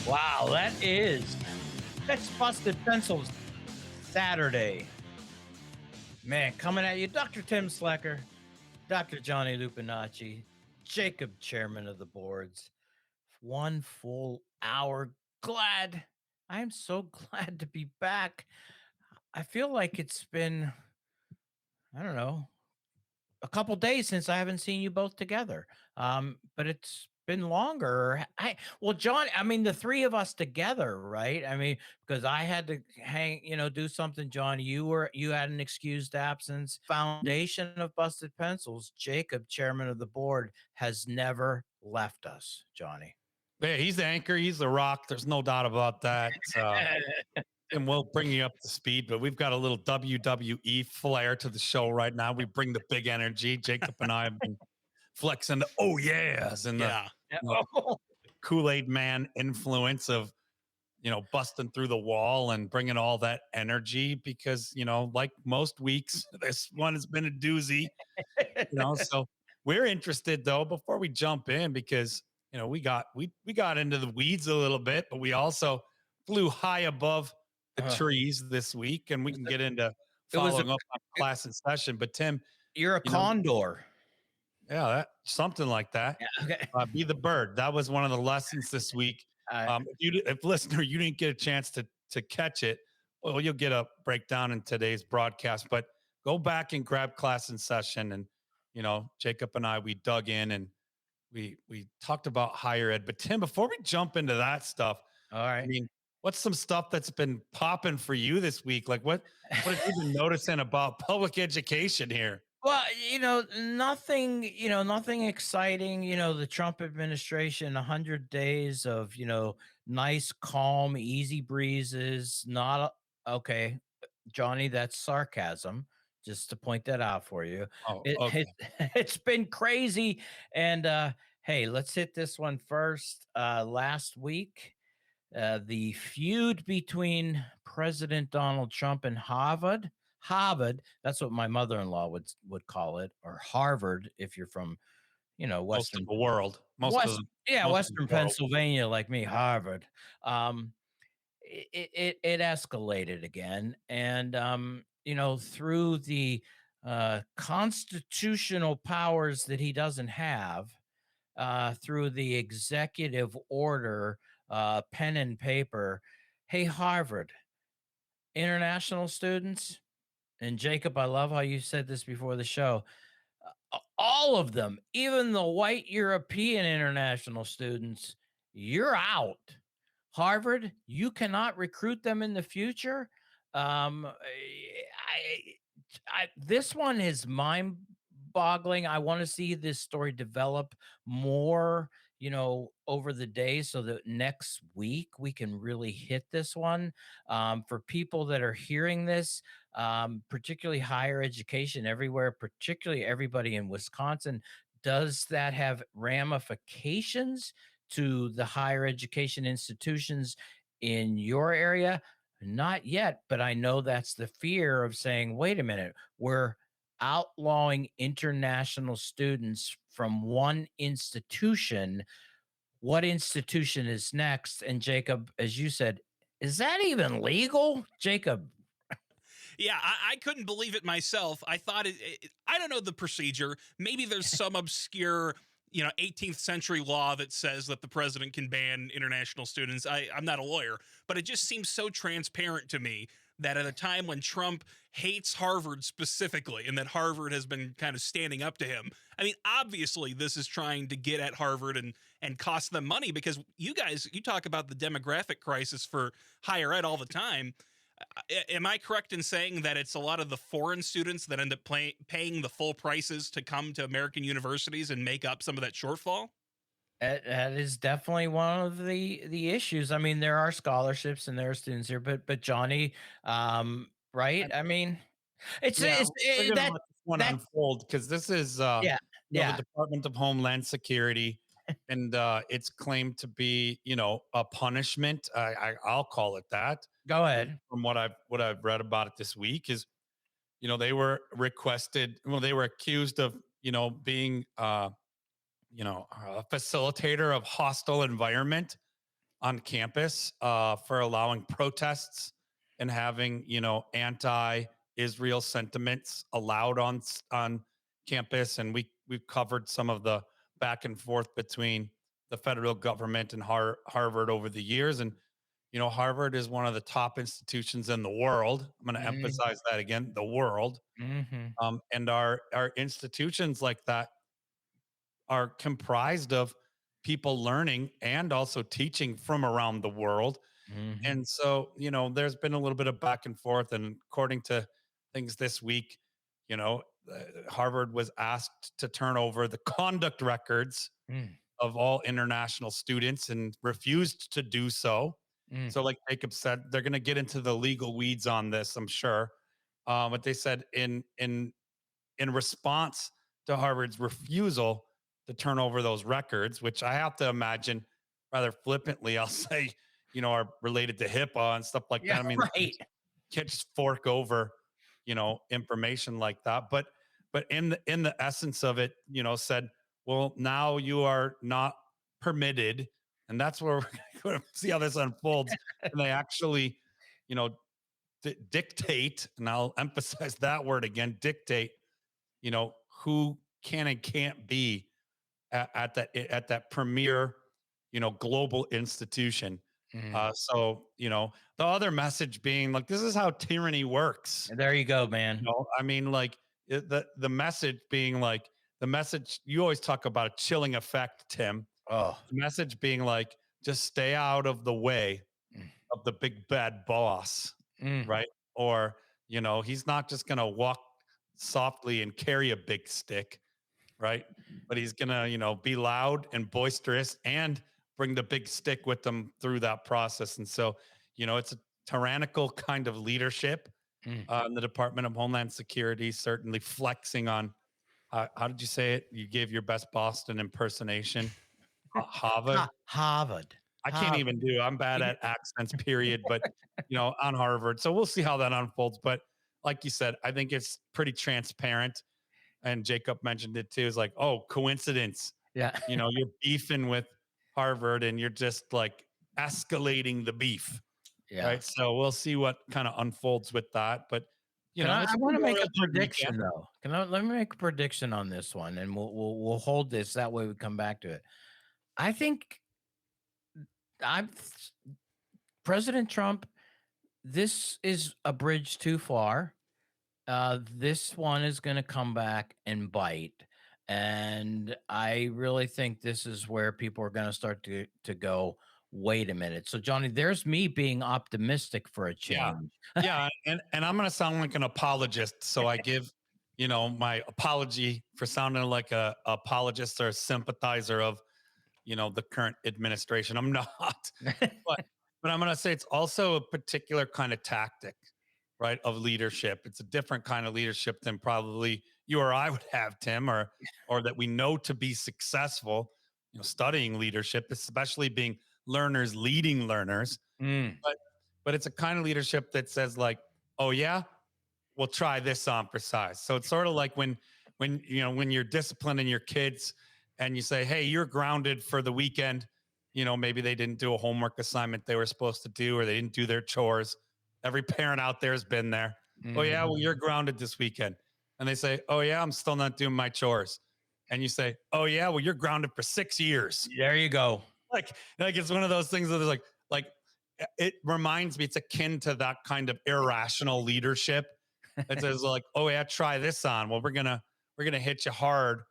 Wow, that's Busted Pencils Saturday. Man, coming at you, Dr. Tim Slecker, Dr. Johnny Lupinacci, Jacob, chairman of the boards. One full hour. I am so glad to be back. I feel like it's been, I don't know, a couple days since I haven't seen you both together. But it's been longer. John, I mean, the three of us together, right? I mean, because I had to do something. John, you had an excused absence. Foundation of Busted Pencils, Jacob, chairman of the board, has never left us. Johnny. Yeah, he's the anchor. He's the rock. There's no doubt about that. And we'll bring you up to speed, but we've got a little WWE flair to the show right now. We bring the big energy. Jacob and I have been flexing the oh yes and the Kool-Aid man influence of busting through the wall and bringing all that energy because like most weeks this one has been a doozy. So we're interested though before we jump in because we got into the weeds a little bit, but we also flew high above the trees this week, and we can get into following up on class in session. But Tim, you're a condor. Yeah, something like that. Yeah, okay. Be the bird. That was one of the lessons this week. If listener, you didn't get a chance to catch it, well, you'll get a breakdown in today's broadcast. But go back and grab class in session, and Jacob and I, we dug in and we talked about higher ed. But Tim, before we jump into that stuff, all right. I mean, what's some stuff that's been popping for you this week? Like what have you been noticing about public education here? Well, nothing exciting. The Trump administration, 100 days of, nice, calm, easy breezes. Not okay, Johnny, that's sarcasm. Just to point that out for you. Oh, okay. It's been crazy. And hey, let's hit this one first. Last week, the feud between President Donald Trump and Harvard, that's what my mother-in-law would call it, or Harvard if you're from, Western most of the world. Western Pennsylvania, like me, Harvard. It escalated again. And through the constitutional powers that he doesn't have, through the executive order, pen and paper. Hey, Harvard, international students, and Jacob, I love how you said this before the show. All of them, even the white European international students, you're out. Harvard, you cannot recruit them in the future. This one is mind-boggling. I want to see this story develop more, over the days so that next week we can really hit this one. For people that are hearing this, particularly higher education everywhere, particularly everybody in Wisconsin, does that have ramifications to the higher education institutions in your area? Not yet, but I know that's the fear of saying, wait a minute, we're outlawing international students from one institution. What institution is next? And Jacob, as you said, is that even legal? Jacob. Yeah, I couldn't believe it myself. I thought I don't know the procedure. Maybe there's some obscure 18th century law that says that the president can ban international students. I'm not a lawyer, but it just seems so transparent to me that at a time when Trump hates Harvard specifically, and that Harvard has been kind of standing up to him. I mean, obviously this is trying to get at Harvard and cost them money, because you talk about the demographic crisis for higher ed all the time. Am I correct in saying that it's a lot of the foreign students that end up paying the full prices to come to American universities and make up some of that shortfall? That is definitely one of the issues. I mean, there are scholarships and there are students here, but Johnny, right? I mean, that one unfold, because this is the Department of Homeland Security, and it's claimed to be a punishment. I'll call it that. Go ahead. From what I've read about it this week is, they were accused of being a facilitator of hostile environment on campus for allowing protests and having, anti-Israel sentiments allowed on campus. And we've covered some of the back and forth between the federal government and Harvard over the years. And Harvard is one of the top institutions in the world. I'm going to Mm, emphasize that again, the world. mhm, And our institutions like that are comprised of people learning and also teaching from around the world. mhm, And so, there's been a little bit of back and forth. And according to things this week, Harvard was asked to turn over the conduct records mm, of all international students and refused to do so. mm, So, like Jacob said, they're going to get into the legal weeds on this, I'm sure. But they said in response to Harvard's refusal to turn over those records, which I have to imagine rather flippantly, I'll say, are related to HIPAA and stuff like yeah, that. I mean, right. can't just fork over, information like that. But in the essence of it, said, well, now you are not permitted, and that's where we're going to see how this unfolds. And they actually, you know, dictate, and I'll emphasize that word again, dictate, who can and can't be at that premier, global institution. Mm. So the other message being like, this is how tyranny works. There you go, man. I mean, like the message being like the message you always talk about a chilling effect, Tim. Oh, The message being like, just stay out of the way mm, of the big bad boss, mm, right? Or, he's not just going to walk softly and carry a big stick, right? But he's going to, be loud and boisterous and bring the big stick with them through that process. And so, it's a tyrannical kind of leadership mm. in the Department of Homeland Security, certainly flexing on, how did you say it? You gave your best Boston impersonation. Harvard. Harvard. I can't Harvard. even do. I'm bad at accents, period. But on Harvard, so we'll see how that unfolds. But like you said, I think it's pretty transparent. And Jacob mentioned it too. Is like, oh, coincidence. Yeah. You're beefing with Harvard, and you're just like escalating the beef, Yeah. right? So we'll see what kind of unfolds with that. But Can I it's want to make Memorial a Day prediction weekend. though. Let me make a prediction on this one and we'll hold this that way we come back to it. I think I'm President Trump, this is a bridge too far. This one is going to come back and bite. And I really think this is where people are going to start to go, wait a minute. So Johnny, there's me being optimistic for a Yeah. change. Yeah. And I'm gonna sound like an apologist. So I give, my apology for sounding like a apologist or a sympathizer of, the current administration. I'm not, but I'm gonna say it's also a particular kind of tactic, right? Of leadership. It's a different kind of leadership than probably you or I would have, Tim, or that we know to be successful, studying leadership, especially being learners leading learners. Mm, But it's a kind of leadership that says like, oh yeah, we'll try this on for size. So it's sort of like when you're disciplining your kids and you say, hey, you're grounded for the weekend. Maybe they didn't do a homework assignment they were supposed to do, or they didn't do their chores. Every parent out there has been there. Oh yeah, well, mhm. you're grounded this weekend. And they say, oh yeah, I'm still not doing my chores. And you say, oh yeah, well, you're grounded for 6 years. There you go. Like it's one of those things that is like it reminds me, it's akin to that kind of irrational leadership that says like, oh yeah, try this on. Well, we're gonna hit you hard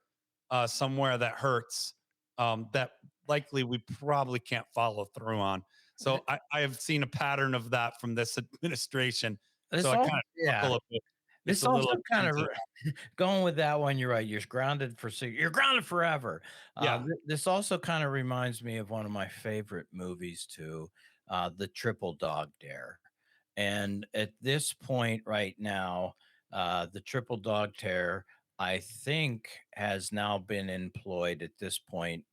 somewhere that hurts, that likely we probably can't follow through on. So I have seen a pattern of that from this administration. So This I all, kind of yeah. chuckle a bit. It's This a also little kind akin of to that. going with that one. You're right. You're grounded forever. Yeah. This also kind of reminds me of one of my favorite movies too, the Triple Dog Dare. And at this point right now, the Triple Dog Dare, I think, has now been employed at this point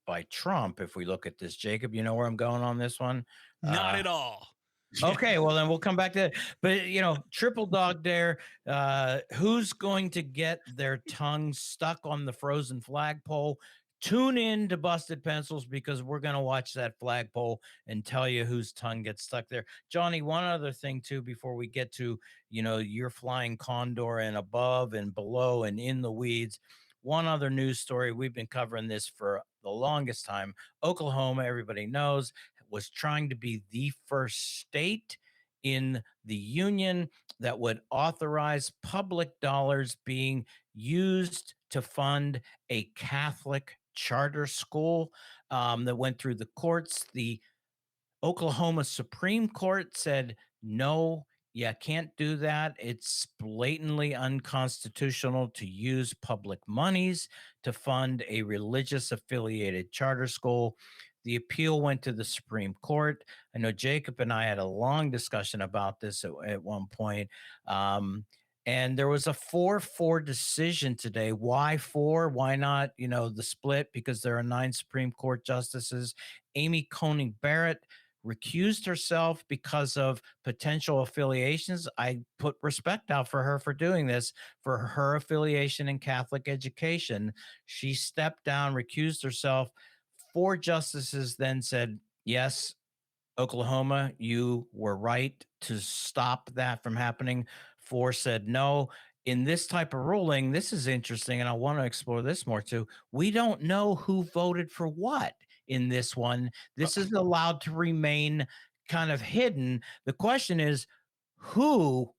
by Trump. If we look at this, Jacob, you know where I'm going on this one. Not at all. Okay, well then we'll come back to it. But triple dog dare. Who's going to get their tongue stuck on the frozen flagpole? Tune in to Busted Pencils because we're going to watch that flagpole and tell you whose tongue gets stuck there. Johnny, one other thing too before we get to, your flying condor and above and below and in the weeds. One other news story, we've been covering this for the longest time. Oklahoma, everybody knows, was trying to be the first state in the union that would authorize public dollars being used to fund a Catholic charter school that went through the courts. The Oklahoma Supreme Court said, no, you can't do that. It's blatantly unconstitutional to use public monies to fund a religious affiliated charter school. The appeal went to the Supreme Court. I know Jacob and I had a long discussion about this at one point. And there was a 4-4 decision today. Why four? Why not, the split? Because there are 9 Supreme Court justices. Amy Coney Barrett recused herself because of potential affiliations. I put respect out for her for doing this, for her affiliation in Catholic education. She stepped down, recused herself. 4 justices then said, yes, Oklahoma, you were right to stop that from happening. 4 said no. In this type of ruling, this is interesting, and I want to explore this more too. We don't know who voted for what in this one. This is allowed to remain kind of hidden. The question is,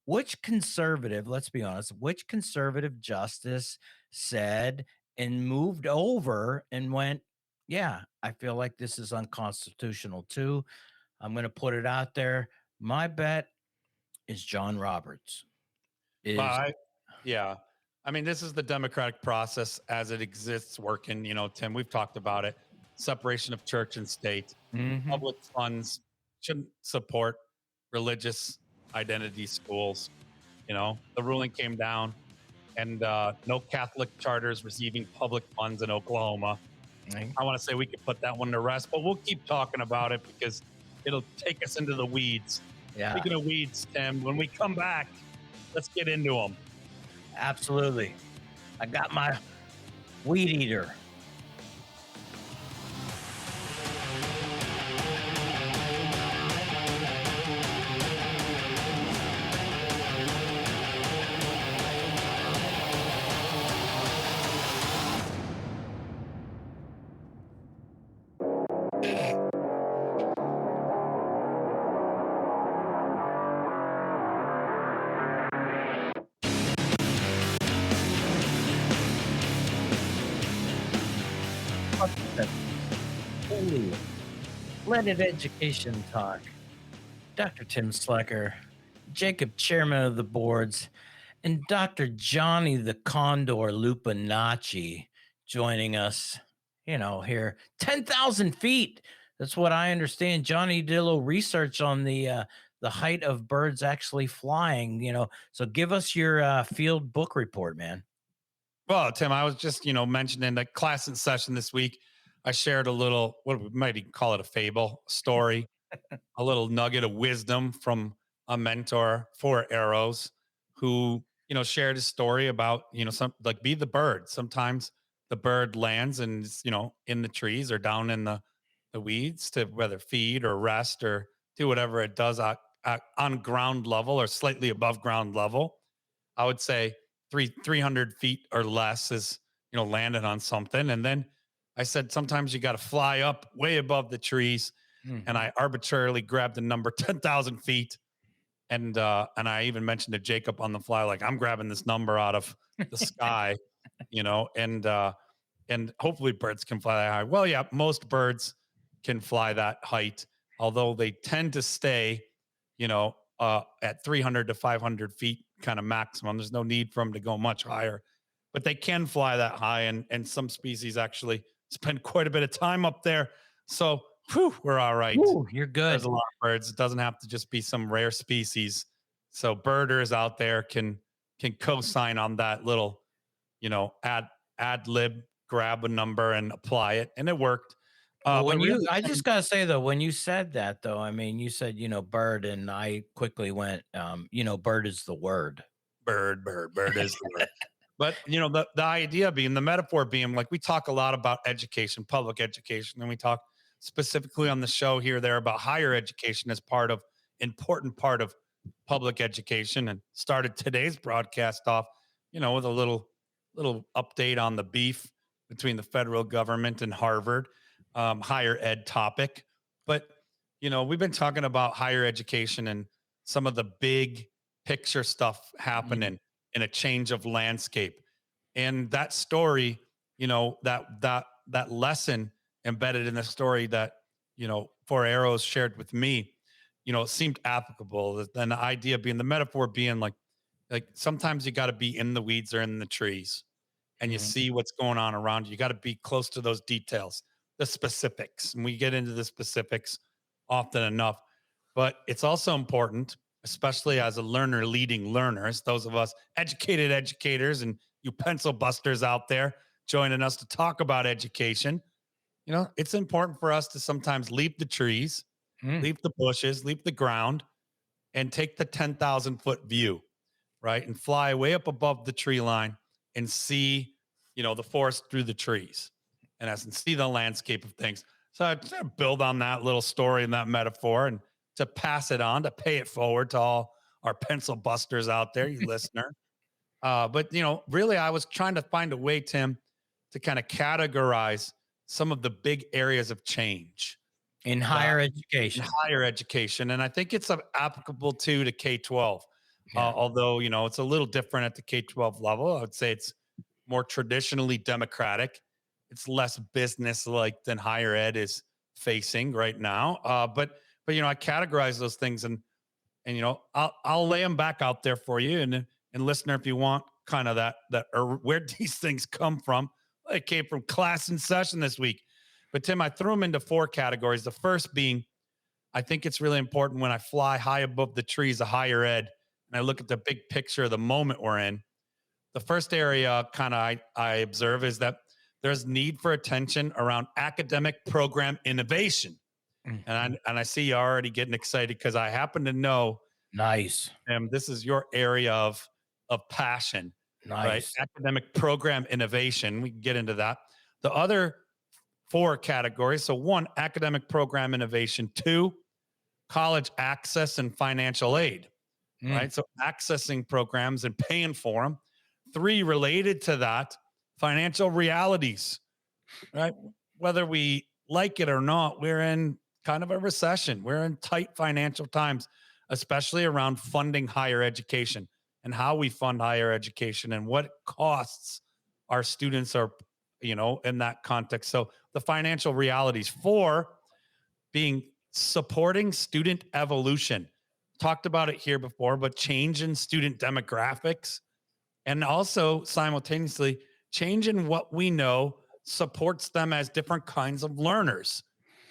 which conservative, let's be honest, which conservative justice said and moved over and went, yeah, I feel like this is unconstitutional too. I'm going to put it out there. My bet is John Roberts. Well, Is yeah. I mean, this is the democratic process as it exists working. Tim, we've talked about it. Separation of church and state. Mhm. Public funds shouldn't support religious identity schools. The ruling came down, and no Catholic charters receiving public funds in Oklahoma. Right. I want to say we could put that one to rest, but we'll keep talking about it because it'll take us into the weeds. Yeah, Speaking of weeds, Tim, when we come back, let's get into them. absolutely. I got my weed eater. Holy blended education talk. Dr. Tim Slecker, Jacob, chairman of the boards, and Dr. Johnny the Condor Lupinacci joining us, here 10,000 feet. That's what I understand. Johnny did a little research on the height of birds actually flying, So give us your field book report, man. Well, Tim, I was just, mentioning the class in session this week. I shared a little, what we might even call it, a fable story, a little nugget of wisdom from a mentor for arrows who, shared a story about, some like be the bird. Sometimes the bird lands and is, in the trees or down in the weeds to whether feed or rest or do whatever it does on ground level or slightly above ground level. I would say 300 feet or less is, landing on something. And then I said, sometimes you got to fly up way above the trees. And Mhm. I arbitrarily grabbed the number 10,000 feet. And I even mentioned to Jacob on the fly, like, I'm grabbing this number out of the sky, you know, and hopefully birds can fly that high. Well, yeah, most birds can fly that height, although they tend to stay, at 300 to 500 feet kind of maximum. There's no need for them to go much higher, but they can fly that high. And some species actually spend quite a bit of time up there. So whew, we're all right. Woo, you're There's good. a lot of birds. It doesn't have to just be some rare species. So birders out there can co-sign on that little, ad lib, grab a number and apply it, and it worked. Well, But really, I just gotta say though, when you said that though, I mean, you said, bird, and I quickly went, bird is the word. bird is the word. But the idea being, the metaphor being, like, we talk a lot about education, public education, and we talk specifically on the show here there about higher education as important part of public education, and started today's broadcast off, with a little update on the beef between the federal government and Harvard, higher ed topic. But we've been talking about higher education and some of the big picture stuff Mhm. happening in a change of landscape. And that story, that lesson embedded in the story that, Four Arrows shared with me, seemed applicable. Then the idea being, the metaphor being, like sometimes you got to be in the weeds or in the trees, and you Mhm. see what's going on around you. You got to be close to those details, the specifics. And we get into the specifics often enough. But it's also important, especially as a learner leading learners, those of us educated educators and you pencil busters out there joining us to talk about education. It's important for us to sometimes leave the trees, Mm. leave the bushes, leave the ground, and take the 10,000-foot view, right? And fly way up above the tree line and see, the forest through the trees, and as and see the landscape of things. So I try to build on that little story and that metaphor, and to pass it on, to pay it forward to all our pencil busters out there, you listener. But really, I was trying to find a way, Tim, to kind of categorize some of the big areas of change In that higher in education. higher education, and I think it's applicable to K-12. Yeah. Although it's a little different at the K-12 level. I would say it's more traditionally democratic. It's less business like than higher ed is facing right now. But I categorize those things, and I'll lay them back out there for you, and listener, if you want kind of that or where these things come from. It came from class in session this week. But Tim, I threw them into four categories. The first being, I think it's really important when I fly high above the trees of higher ed and I look at the big picture of the moment we're in. The first area kind of I observe is that there's need for attention around academic program innovation. Mm. And I see you already getting excited because I happen to know, Nice. this is your area of passion, right? Nice. Academic program innovation. We can get into that. The other four categories. So one, academic program innovation. Two, college access and financial aid, Mm. right? So accessing programs and paying for them. Three, related to that, financial realities, right? Whether we like it or not, we're in kind of a recession. We're in tight financial times, especially around funding higher education and how we fund higher education and what costs our students are, in that context. So the financial realities. Four, being supporting student evolution. Talked about it here before, but change in student demographics, and also simultaneously change in what we know supports them as different kinds of learners,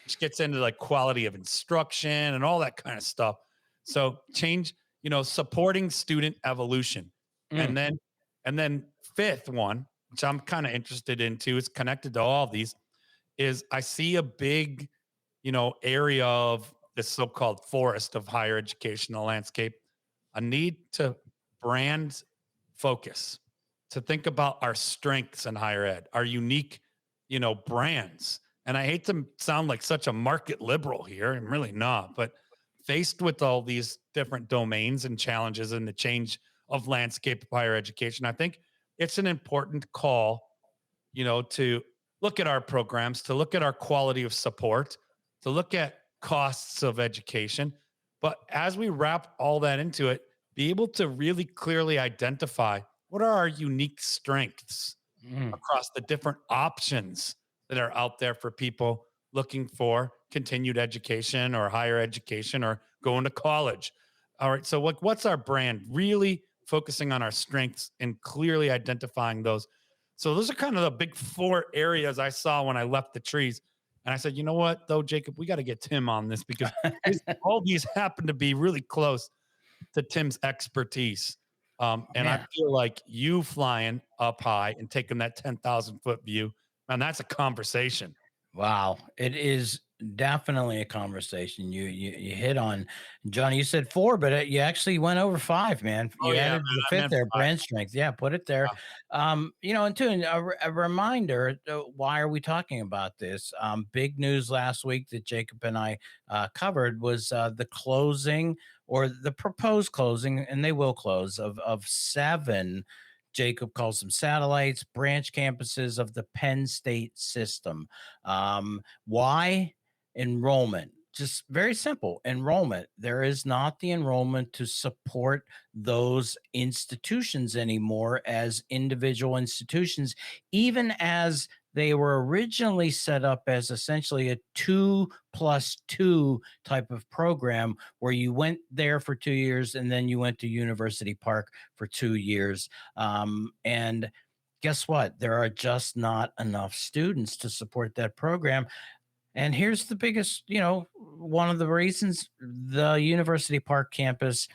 which gets into like quality of instruction and all that kind of stuff. So change, supporting student evolution. Mm. And then fifth one, which I'm kind of interested in too, is connected to all of these, is I see a big, area of the so-called forest of higher educational landscape, a need to brand focus, to think about our strengths in higher ed, our unique, brands. And I hate to sound like such a market liberal here, I'm really not, but faced with all these different domains and challenges and the change of landscape of higher education, I think it's an important call, to look at our programs, to look at our quality of support, to look at costs of education. But as we wrap all that into it, be able to really clearly identify what are our unique strengths Mm. across the different options that are out there for people looking for continued education or higher education or going to college. All right. So, like, what's our brand? Really focusing on our strengths and clearly identifying those. So, those are kind of the big four areas I saw when I left the trees. And I said, you know what, though, Jacob, we got to get Tim on this because all these happen to be really close to Tim's expertise. And I Man. feel like you flying up high and taking that 10,000-foot view, man, that's a conversation. Wow. It is Definitely a conversation. You hit on Johnny. You said four, but you actually went over five, man. Oh You yeah, added man, the I fifth meant there, 5. brand strength. Yeah, put it there. And two, and a reminder. Why are we talking about this? Big news last week that Jacob and I covered was the closing or the proposed closing, and they will close of seven. Jacob calls them satellites, branch campuses of the Penn State system. Why? Enrollment. Just very simple enrollment. There is not the enrollment to support those institutions anymore as individual institutions, even as they were originally set up as essentially a 2+2 type of program where you went there for 2 years and then you went to University Park for 2 years. And guess what? There are just not enough students to support that program. And here's the biggest, one of the reasons the University Park campus,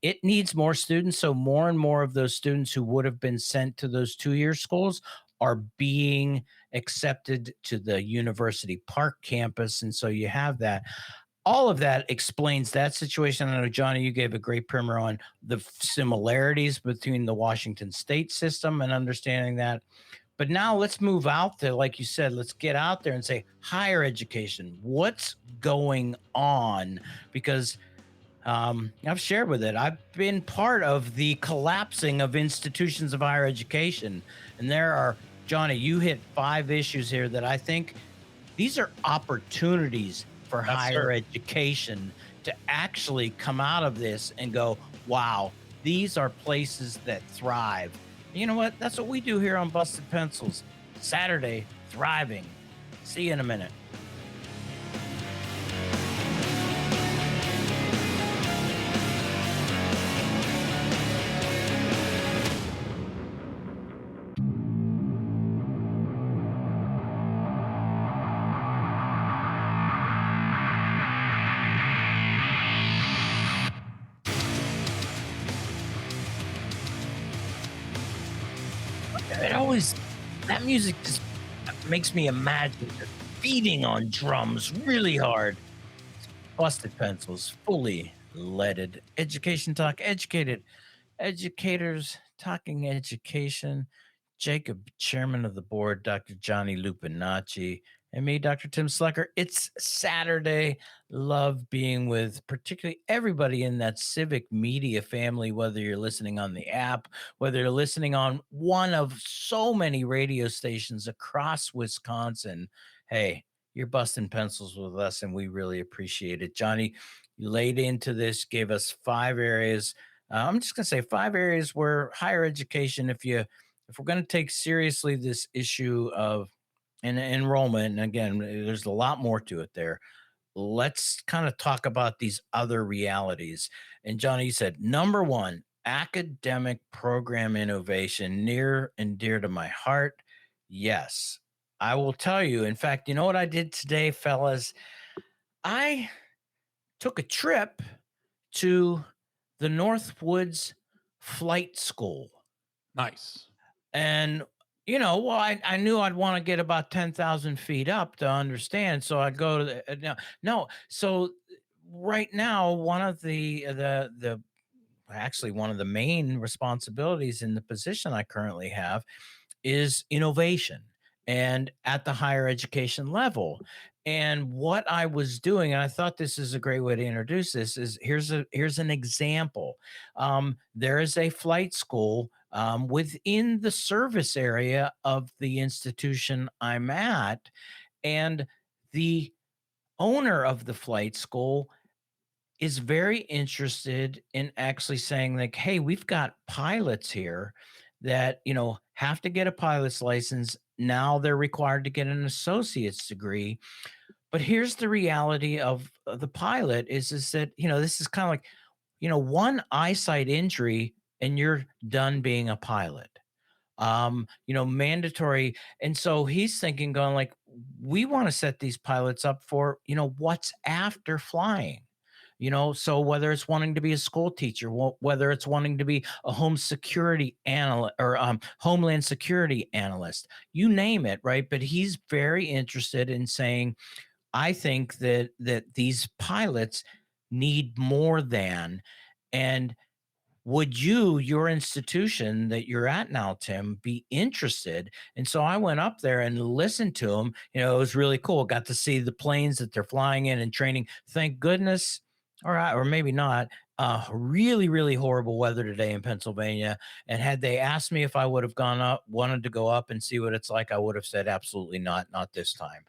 it needs more students. So more and more of those students who would have been sent to those 2 year schools are being accepted to the University Park campus. And so you have that. All of that explains that situation. I know, Johnny, you gave a great primer on the similarities between the Washington state system and understanding that. But now let's move out there. Like you said, let's get out there and say higher education. What's going on? Because I've shared with it. I've been part of the collapsing of institutions of higher education. And there are, Johnny, you hit five issues here that I think these are opportunities for Yes, sir. higher education to actually come out of this and go, wow, these are places that thrive. You know what? That's what we do here on Busted Pencils. Saturday, thriving. See you in a minute. It always, that music just makes me imagine just beating on drums really hard. Busted Pencils, fully leaded. Education talk, educated educators talking education. Jacob, chairman of the board, Dr. Johnny Lupinacci, and me, Dr. Tim Slecker. It's Saturday. Love being with particularly everybody in that civic media family, whether you're listening on the app, whether you're listening on one of so many radio stations across Wisconsin. Hey, you're busting pencils with us, and we really appreciate it. Johnny, you laid into this, gave us five areas. I'm just going to say five areas where higher education, if we're going to take seriously this issue of enrollment, and again, there's a lot more to it there. Let's kind of talk about these other realities. And Johnny, you said number one, academic program innovation, near and dear to my heart. Yes, I will tell you. In fact, you know what I did today, fellas? I took a trip to the Northwoods Flight School. Nice. And, well, I knew I'd want to get about 10,000 feet up to understand. So I go to the, no, no. So right now, one of the, actually one of the main responsibilities in the position I currently have is innovation and at the higher education level. And what I was doing, and I thought this is a great way to introduce this, is here's an example. There is a flight school within the service area of the institution I'm at, and the owner of the flight school is very interested in actually saying like, hey, we've got pilots here that have to get a pilot's license. Now they're required to get an associate's degree. But here's the reality of the pilot is that this is kind of like one eyesight injury and you're done being a pilot. Mandatory. And so he's thinking, going like, we want to set these pilots up for, what's after flying. So whether it's wanting to be a school teacher, whether it's wanting to be a home security analyst or homeland security analyst, you name it, right? But he's very interested in saying, I think that these pilots need more than. And would your institution that you're at now, Tim, be interested? And so I went up there and listened to them. It was really cool. Got to see the planes that they're flying in and training. Thank goodness, or maybe not. Really, really horrible weather today in Pennsylvania. And had they asked me if I would have gone up, wanted to go up and see what it's like, I would have said absolutely not, not this time.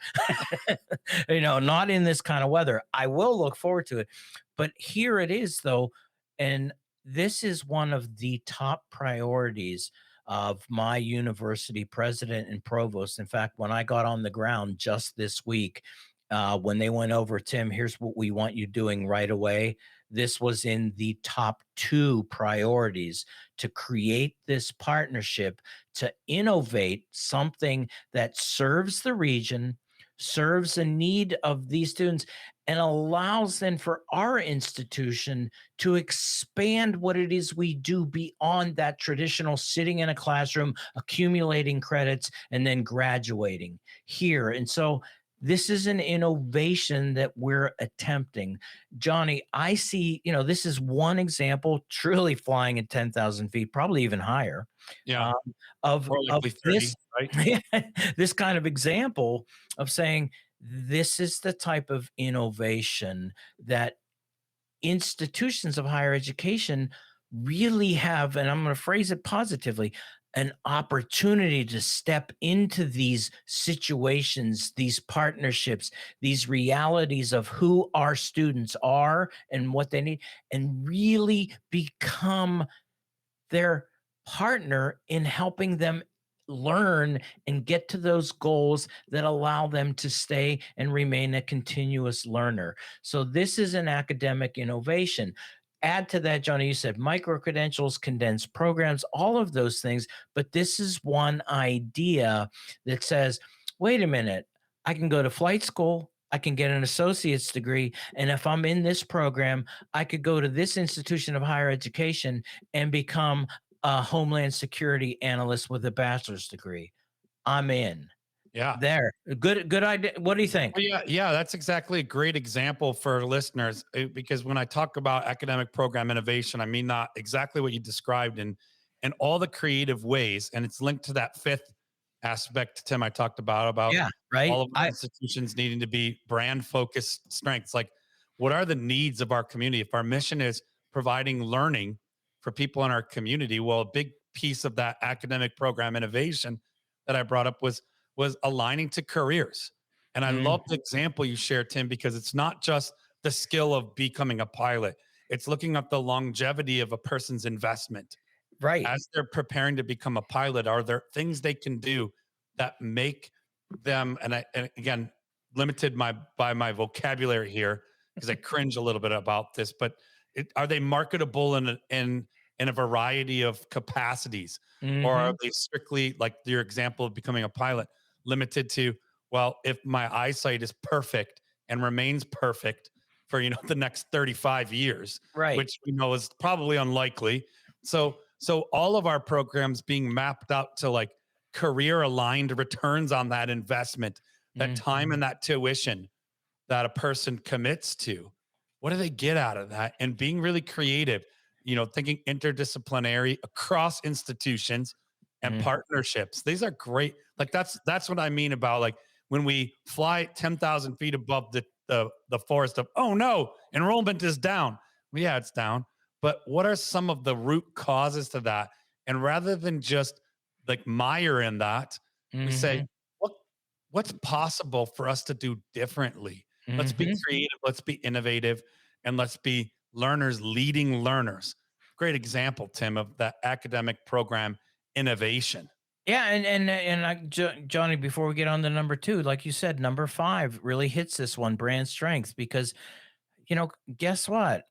Not in this kind of weather. I will look forward to it. But here it is, though. And this is one of the top priorities of my university president and provost. In fact, when I got on the ground just this week, when they went over, Tim, here's what we want you doing right away. This was in the top two priorities to create this partnership to innovate something that serves the region, serves a need of these students, and allows then for our institution to expand what it is we do beyond that traditional sitting in a classroom, accumulating credits, and then graduating here. And so this is an innovation that we're attempting. Johnny, I see, this is one example, truly flying at 10,000 feet, probably even higher, Yeah. um, of, More of likely this, 30, right? this kind of example of saying, this is the type of innovation that institutions of higher education really have, and I'm going to phrase it positively, an opportunity to step into these situations, these partnerships, these realities of who our students are and what they need, and really become their partner in helping them learn and get to those goals that allow them to stay and remain a continuous learner. So this is an academic innovation. Add to that, Johnny, you said micro credentials, condensed programs, all of those things. But this is one idea that says, wait a minute, I can go to flight school, I can get an associate's degree. And if I'm in this program, I could go to this institution of higher education and become a homeland security analyst with a bachelor's degree. I'm in. Yeah. There. Good idea. What do you think? Well, yeah, yeah, that's exactly a great example for listeners because when I talk about academic program innovation, I mean not exactly what you described in all the creative ways, and it's linked to that fifth aspect, Tim, I talked about Yeah, right. all of our institutions needing to be brand focused strengths. Like, what are the needs of our community? If our mission is providing learning for people in our community, well, a big piece of that academic program innovation that I brought up was aligning to careers. And I Mm, love the example you shared, Tim, because it's not just the skill of becoming a pilot. It's looking at the longevity of a person's investment right. as they're preparing to become a pilot. Are there things they can do that make them, and again, limited by my vocabulary here because I cringe a little bit about this, but are they marketable in a variety of capacities, or are Mhm. they strictly like your example of becoming a pilot, limited to, well, if my eyesight is perfect and remains perfect for the next 35 years, Right. which we know is probably unlikely. So all of our programs being mapped out to like career aligned returns on that investment, that Mm, time and that tuition that a person commits to. What do they get out of that? And being really creative, thinking interdisciplinary across institutions and mm. partnerships. These are great. Like that's what I mean about like when we fly 10,000 feet above the forest of, oh no, enrollment is down. Well, yeah, it's down. But what are some of the root causes to that? And rather than just like mire in that, we say, Mhm. what what's possible for us to do differently? Let's be Mhm. creative, let's be innovative, and let's be learners leading learners. Great example, Tim, of that academic program innovation. Yeah, Johnny, before we get on to number 2, like you said, number 5 really hits this one, brand strength, because, guess what?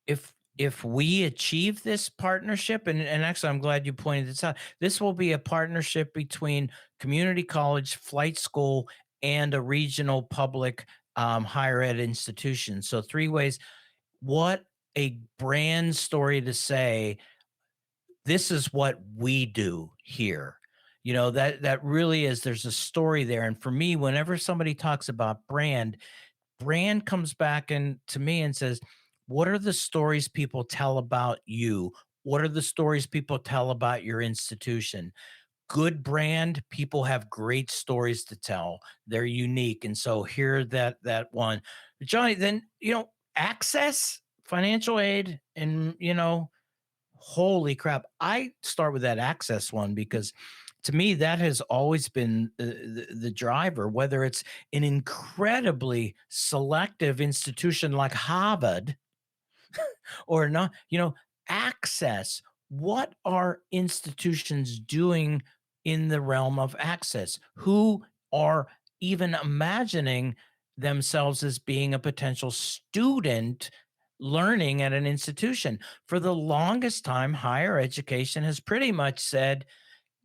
If we achieve this partnership, and actually I'm glad you pointed this out, this will be a partnership between community college, flight school, and a regional public higher ed institution. So 3 ways. What a brand story to say, this is what we do here. That really is, there's a story there. And for me, whenever somebody talks about brand comes back and to me and says, what are the stories people tell about you? What are the stories people tell about your institution? Good brand, people have great stories to tell. They're unique. And so here that one. Johnny, then access, financial aid, and holy crap. I start with that access one because to me that has always been the driver, whether it's an incredibly selective institution like Harvard or not, access. What are institutions doing in the realm of access? Who are even imagining themselves as being a potential student learning at an institution? For the longest time, higher education has pretty much said,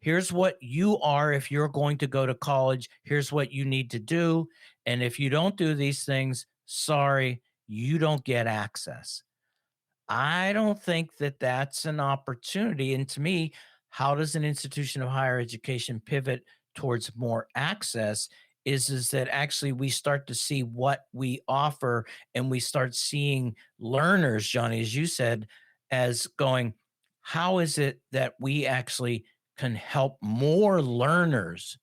here's what you are if you're going to go to college, here's what you need to do. And if you don't do these things, sorry, you don't get access. I don't think that that's an opportunity. And to me, how does an institution of higher education pivot towards more access? Is that actually we start to see what we offer and we start seeing learners, Johnny, as you said, as going, how is it that we actually can help more learners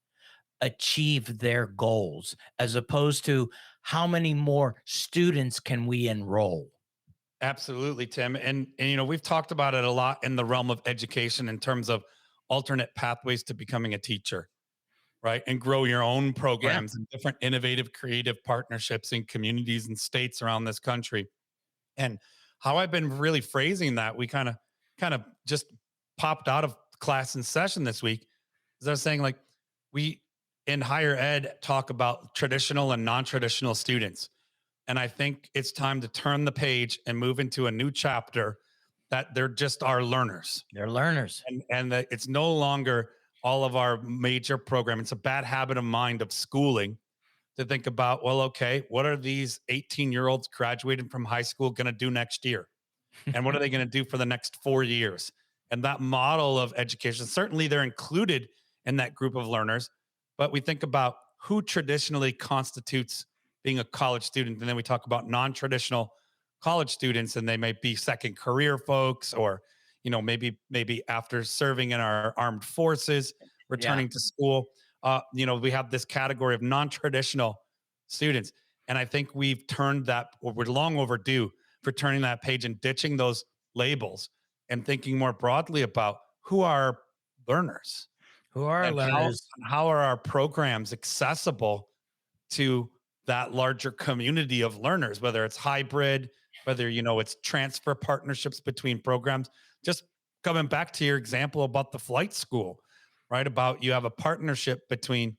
achieve their goals as opposed to how many more students can we enroll? Absolutely, Tim. And we've talked about it a lot in the realm of education in terms of alternate pathways to becoming a teacher, right? And grow your own Yeah. programs and different innovative, creative partnerships in communities and states around this country. And how I've been really phrasing that, we kind of just popped out of class in session this week. Is I was saying like we in higher ed talk about traditional and non-traditional students. And I think it's time to turn the page and move into a new chapter that they're just our learners. They're learners. And that it's no longer all of our major program. It's a bad habit of mind of schooling to think about, well, okay, what are these 18-year-olds graduating from high school going to do next year? And what are they going to do for the next 4 years? And that model of education, certainly they're included in that group of learners, but we think about who traditionally constitutes being a college student. And then we talk about non-traditional college students, and they may be second career folks, or maybe after serving in our armed forces, Yeah. returning to school. We have this category of non-traditional students. And I think we've turned that, or we're long overdue for turning that page and ditching those labels and thinking more broadly about who are learners Who are and how learners? how are our programs accessible to that larger community of learners, whether it's hybrid, whether it's transfer partnerships between programs. Just coming back to your example about the flight school, right? About you have a partnership between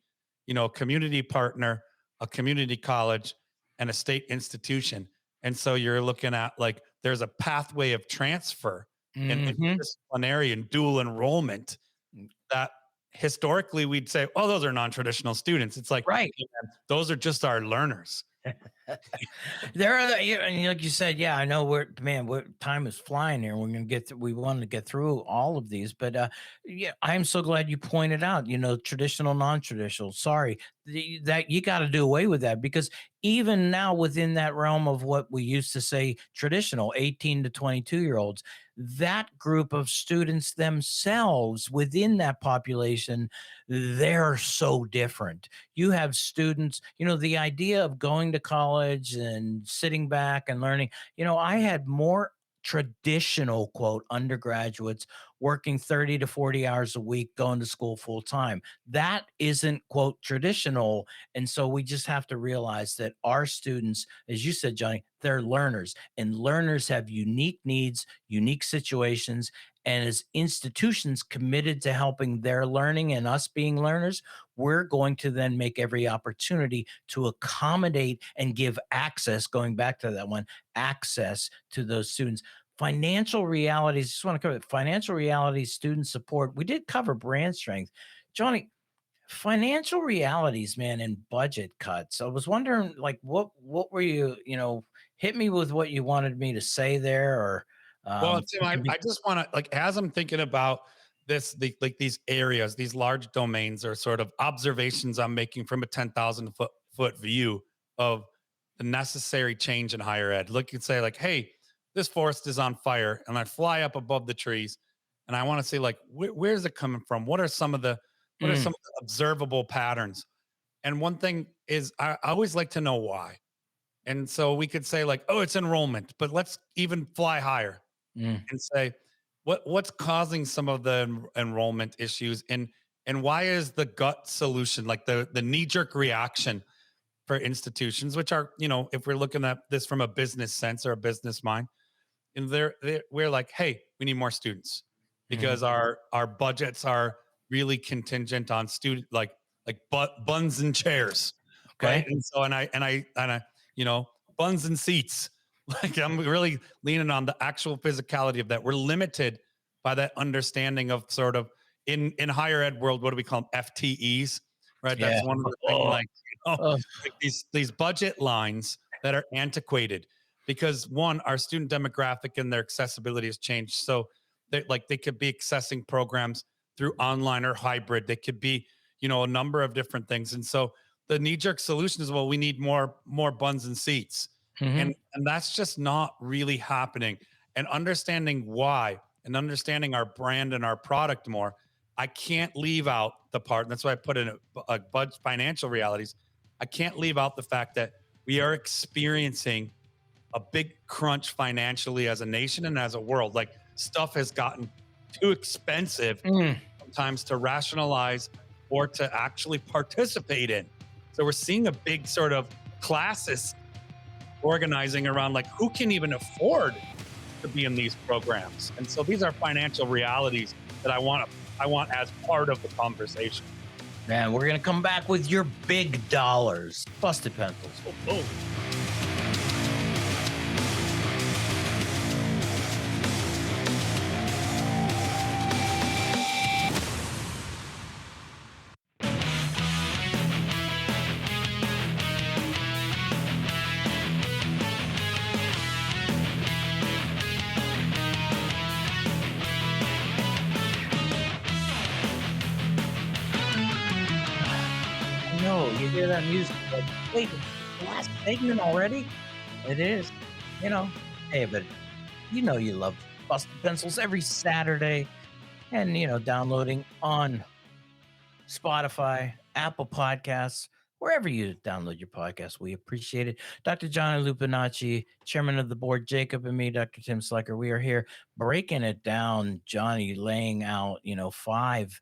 a community partner, a community college, and a state institution. And so you're looking at like there's a pathway of transfer and Mhm. interdisciplinary and dual enrollment that historically we'd say, oh, those are non-traditional students. It's like, Right. "Hey, man, those are just our learners." There are and like you said, yeah, I know time is flying here. We're gonna we want to get through all of these, but yeah, I'm so glad you pointed out, traditional, non-traditional. Sorry, that you got to do away with that because even now within that realm of what we used to say traditional, 18 to 22-year olds, that group of students themselves within that population, they're so different. You have students, the idea of going to college and sitting back and learning. I had more traditional quote undergraduates working 30 to 40 hours a week going to school full time. That isn't quote traditional. And so we just have to realize that our students, as you said, Johnny, they're learners, and learners have unique needs, unique situations. And as institutions committed to helping their learning and us being learners, we're going to then make every opportunity to accommodate and give access, going back to that one, access to those students. Financial realities, just want to cover financial realities, student support. We did cover brand strength. Johnny, financial realities, man, and budget cuts. I was wondering, like, what were hit me with what you wanted me to say there, or Well, Tim, I, be- I just want to like as I'm thinking about like these areas, these large domains are sort of observations I'm making from a 10,000 foot view of the necessary change in higher ed. Look and say like, hey, this forest is on fire, and I fly up above the trees, and I want to see like where's it coming from? What are Mm, some of the observable patterns? And one thing is I always like to know why. And so we could say like, oh, it's enrollment, but let's even fly higher mm, and say what's causing some of the enrollment issues, and why is the gut solution like the knee jerk reaction for institutions, which are, if we're looking at this from a business sense or a business mind, and we're like, hey, we need more students mhm. because our budgets are really contingent on student like buns and chairs, right? Okay. And so and I you know buns and seats. Like I'm really leaning on the actual physicality of that. We're limited by that understanding of sort of in higher ed world, what do we call them? FTEs, right? Yeah. That's one of the things Oh, like, oh, like these budget lines that are antiquated because one, our student demographic and their accessibility has changed. So they could be accessing programs through online or hybrid. They could be, a number of different things. And so the knee-jerk solution is, well, we need more buns and seats. mhm, And that's just not really happening. And understanding why and understanding our brand and our product more, I can't leave out the part. And that's why I put in a budget financial realities. I can't leave out the fact that we are experiencing a big crunch financially as a nation and as a world. Like stuff has gotten too expensive mm. sometimes to rationalize or to actually participate in. So we're seeing a big sort of classes organizing around like who can even afford to be in these programs. And so these are financial realities that I want as part of the conversation. Man, we're gonna come back with your big dollars. Busted pencils. Oh, I know, you hear that music, like, wait, the last segment already? It is, you know. Hey, but you love Busted Pencils every Saturday and, downloading on Spotify, Apple Podcasts, wherever you download your podcast. We appreciate it. Dr. Johnny Lupinacci, chairman of the board, Jacob, and me, Dr. Tim Sliker, we are here breaking it down, Johnny, laying out, five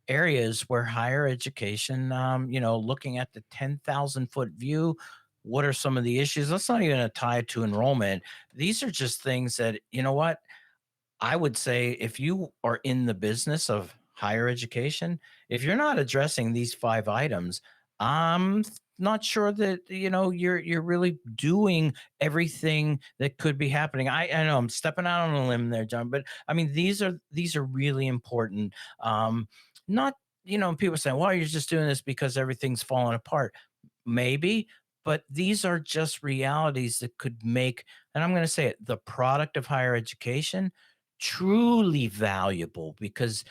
areas where higher education, looking at the 10,000-foot view. What are some of the issues? Let's not even tie it to enrollment. These are just things that, you know what? I would say if you are in the business of higher education, if you're not addressing these five items, I'm not sure that you're really doing everything that could be happening. I know I'm stepping out on a limb there, John, but I mean these are really important. Not people saying, "Well, you're just doing this because everything's falling apart." Maybe, but these are just realities that could make, and I'm going to say it, the product of higher education truly valuable because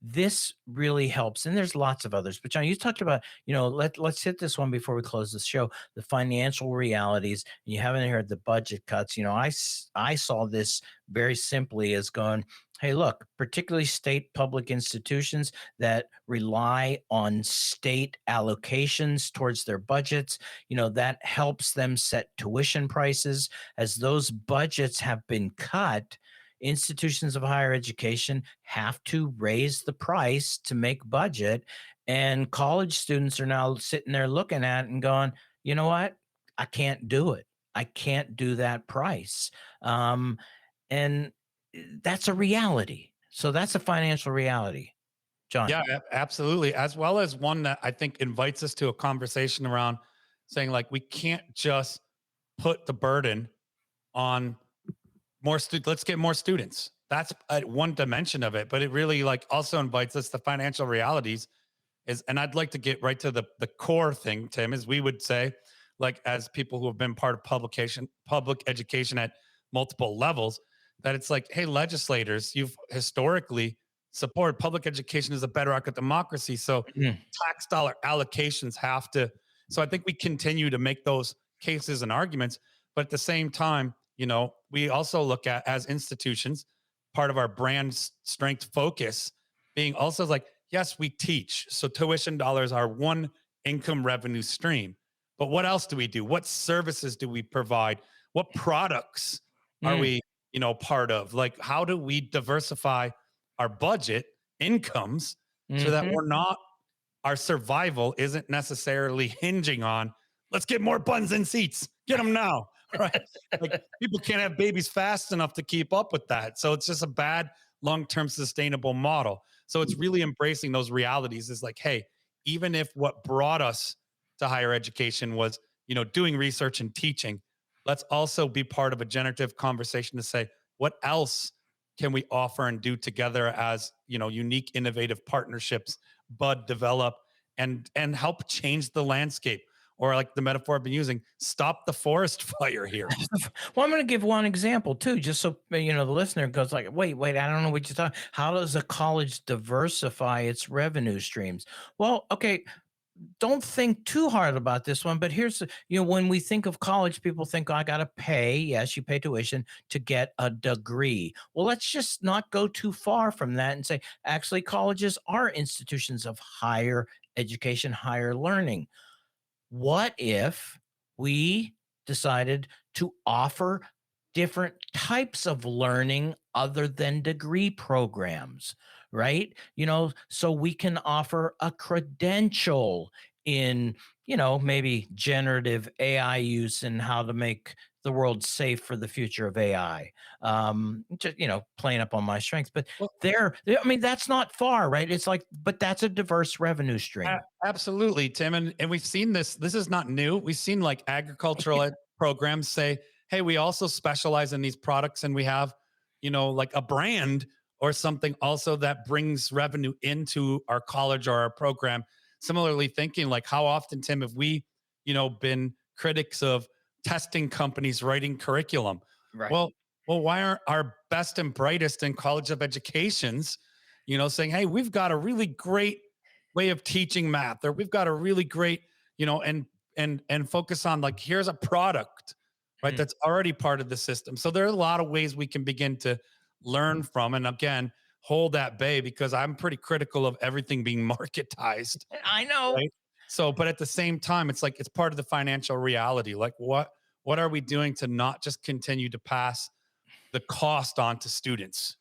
this really helps. And there's lots of others. But John, you talked about, let's hit this one before we close the show, the financial realities. You haven't heard the budget cuts. I saw this very simply as going, hey, look, particularly state public institutions that rely on state allocations towards their budgets, that helps them set tuition prices. As those budgets have been cut, institutions of higher education have to raise the price to make budget. And college students are now sitting there looking at it and going, you know what? I can't do it. I can't do that price. And that's a reality. So that's a financial reality. John. Yeah, absolutely. As well as one that I think invites us to a conversation around saying like we can't just put the burden on more students. Let's get more students. That's one dimension of it, but it really like also invites us the financial realities is, and I'd like to get right to the core thing, Tim, is we would say, like as people who have been part of public education at multiple levels, that it's like, hey, legislators, you've historically support. Public education is a bedrock of democracy. So Mhm. tax dollar allocations have to. So I think we continue to make those cases and arguments, but at the same time, we also look at as institutions, part of our brand strength focus being also like, yes, we teach. So tuition dollars are one income revenue stream. But what else do we do? What services do we provide? What products are Mm. we, part of? Like, how do we diversify our budget incomes so that Mhm. we're not, our survival isn't necessarily hinging on, let's get more buns and seats, get them now, right? Like people can't have babies fast enough to keep up with that. So it's just a bad long-term sustainable model. So it's really embracing those realities is like, hey, even if what brought us to higher education was, doing research and teaching, let's also be part of a generative conversation to say, what else can we offer and do together as, unique, innovative partnerships, bud, develop, and help change the landscape? Or like the metaphor I've been using, stop the forest fire here. Well, I'm going to give one example too, just so the listener goes like, "Wait, I don't know what you're talking. How does a college diversify its revenue streams?" Well, okay, don't think too hard about this one, but here's when we think of college, people think, "Oh, I got to pay." Yes, you pay tuition to get a degree. Well, let's just not go too far from that and say, actually, colleges are institutions of higher education, higher learning. What if we decided to offer different types of learning other than degree programs, right? So we can offer a credential in, maybe generative AI use and how to make the world safe for the future of AI. Just, playing up on my strengths, but Well, I mean, that's not far, right? It's like, but that's a diverse revenue stream. absolutely, Tim. And we've seen this. This is not new. We've seen like agricultural programs say, hey, we also specialize in these products and we have, like a brand or something also that brings revenue into our college or our program. Similarly, thinking like how often, Tim, have we, been critics of testing companies writing curriculum? Right. Well, why aren't our best and brightest in college of educations, saying, hey, we've got a really great way of teaching math, or we've got a really great, and focus on like, here's a product, right? Mhm. That's already part of the system. So there are a lot of ways we can begin to learn from. And again, hold that bay because I'm pretty critical of everything being marketized, I know. right? So, but at the same time, it's like it's part of the financial reality. Like what are we doing to not just continue to pass the cost on to students?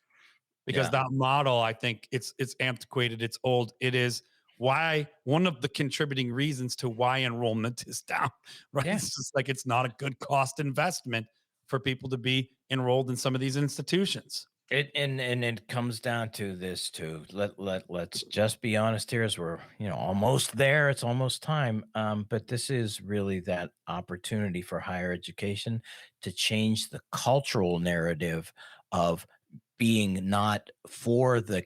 Because Yeah. that model, I think it's antiquated, it's old. It is why one of the contributing reasons to why enrollment is down, right? Yeah. It's just like it's not a good cost investment for people to be enrolled in some of these institutions. And it comes down to this too. Let's just be honest here, as we're almost there. It's almost time. But this is really that opportunity for higher education to change the cultural narrative of being not for the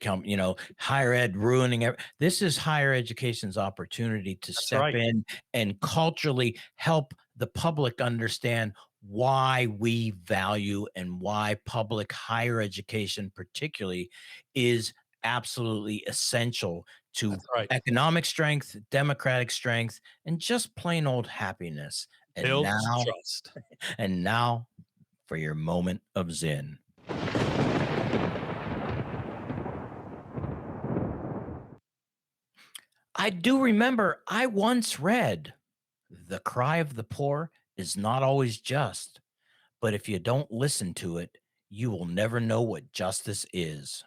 higher ed ruining this is higher education's opportunity to That's step right. in and culturally help the public understand why we value and why public higher education particularly is absolutely essential to That's right. economic strength, democratic strength, and just plain old happiness. and Builds now trust. and now for your moment of zen. I do remember I once read, "The cry of the poor is not always just, but if you don't listen to it, you will never know what justice is."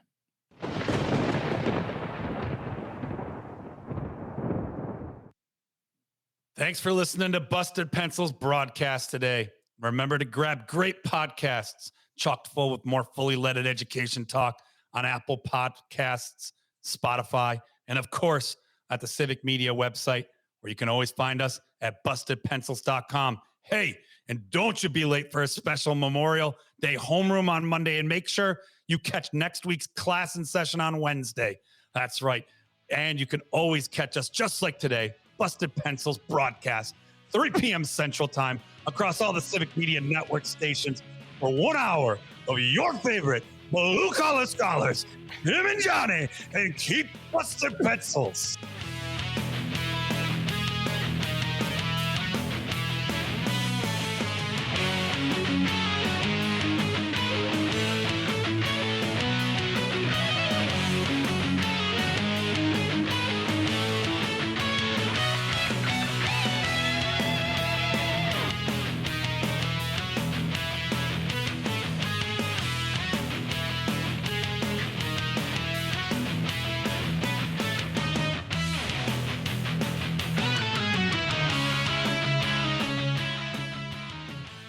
Thanks for listening to Busted Pencils broadcast today. Remember to grab great podcasts chocked full with more fully leaded education talk on Apple Podcasts, Spotify, and of course at the Civic Media website, where you can always find us at bustedpencils.com. Hey, and don't you be late for a special Memorial Day homeroom on Monday, and make sure you catch next week's class and session on Wednesday. That's right. And you can always catch us just like today, Busted Pencils broadcast, 3 p.m. Central Time, across all the Civic Media Network stations for 1 hour of your favorite blue collar scholars, him and Johnny, and keep busting pencils.